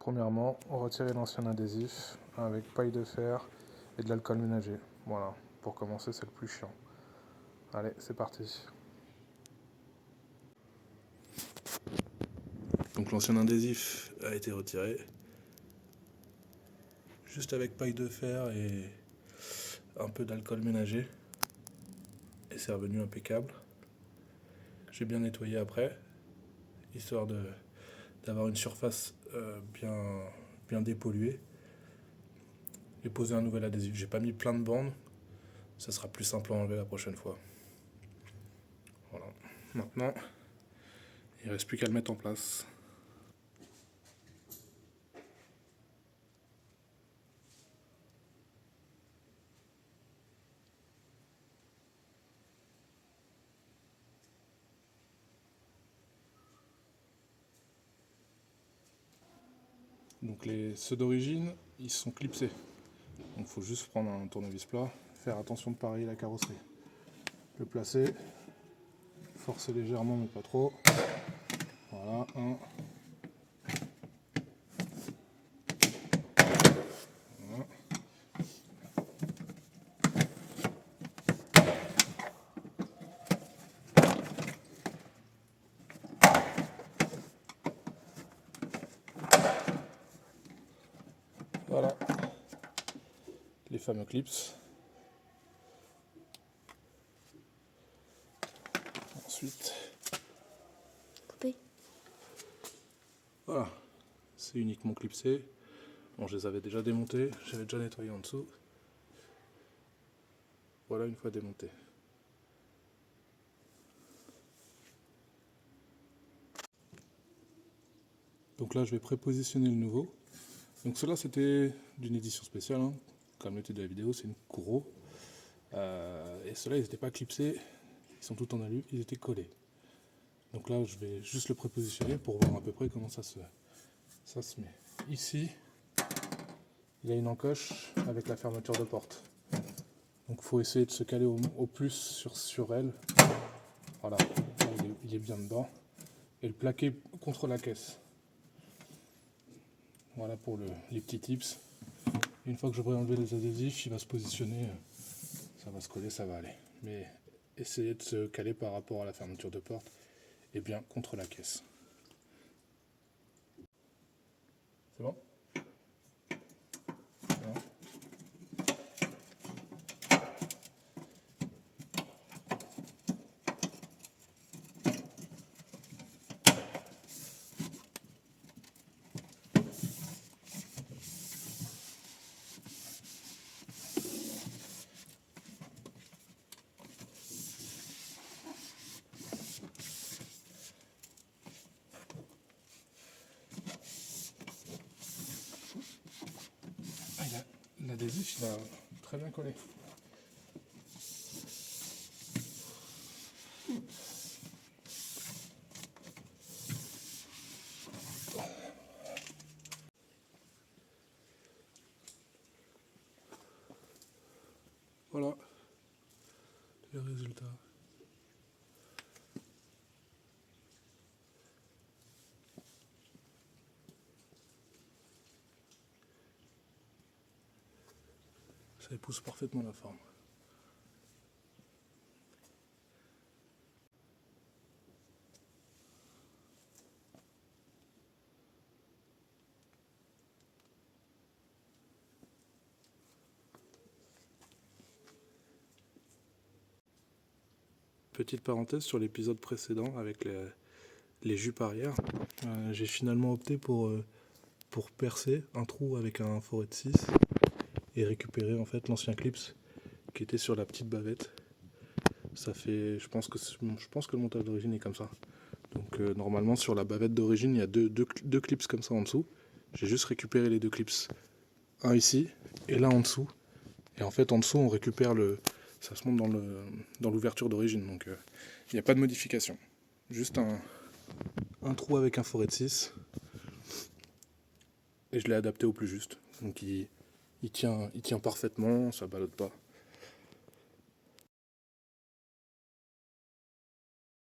premièrement, retirer l'ancien adhésif avec paille de fer et de l'alcool ménager. Voilà, pour commencer, c'est le plus chiant. Allez, c'est parti. Donc l'ancien adhésif a été retiré, juste avec paille de fer et un peu d'alcool ménager, et c'est revenu impeccable. J'ai bien nettoyé après, histoire d'avoir une surface bien dépolluée, et poser un nouvel adhésif. J'ai pas mis plein de bandes, ça sera plus simple à enlever la prochaine fois. Voilà. Maintenant, il ne reste plus qu'à le mettre en place. Donc ceux d'origine, ils sont clipsés. Donc il faut juste prendre un tournevis plat, faire attention de pareil la carrosserie. Le placer, forcer légèrement mais pas trop. Voilà, un. Voilà. Voilà. Les fameux clips. Ensuite, voilà, c'est uniquement clipsé. Bon, je les avais déjà démontés, j'avais déjà nettoyé en dessous. Voilà une fois démonté. Donc là, je vais prépositionner le nouveau. Donc cela, c'était d'une édition spéciale, hein. Comme le titre de la vidéo, c'est une Kuro. Et ceux-là, ils n'étaient pas clipsés, ils sont tout en alu, ils étaient collés. Donc là, je vais juste le prépositionner pour voir à peu près comment ça se met. Ici, il y a une encoche avec la fermeture de porte. Donc il faut essayer de se caler au plus sur elle. Voilà, là, il est bien dedans. Et le plaquer contre la caisse. Voilà pour les petits tips. Une fois que j'aurai enlevé les adhésifs, il va se positionner, ça va se coller, ça va aller. Mais essayez de se caler par rapport à la fermeture de porte et bien contre la caisse. C'est bon ? L'adhésif, il a très bien collé. Voilà le résultat. Ça épouse parfaitement la forme. Petite parenthèse sur l'épisode précédent avec les jupes arrière. J'ai finalement opté pour percer un trou avec un foret de 6 et récupérer en fait l'ancien clips qui était sur la petite bavette. Ça fait, je pense que le montage d'origine est comme ça. Donc normalement sur la bavette d'origine il y a deux clips comme ça en dessous. J'ai juste récupéré les deux clips, un ici et là en dessous. Et en fait en dessous on récupère ça se monte dans l'ouverture d'origine. Donc il n'y a pas de modification. Juste un trou avec un foret de 6. Et je l'ai adapté au plus juste. Donc il tient parfaitement, ça ballotte pas.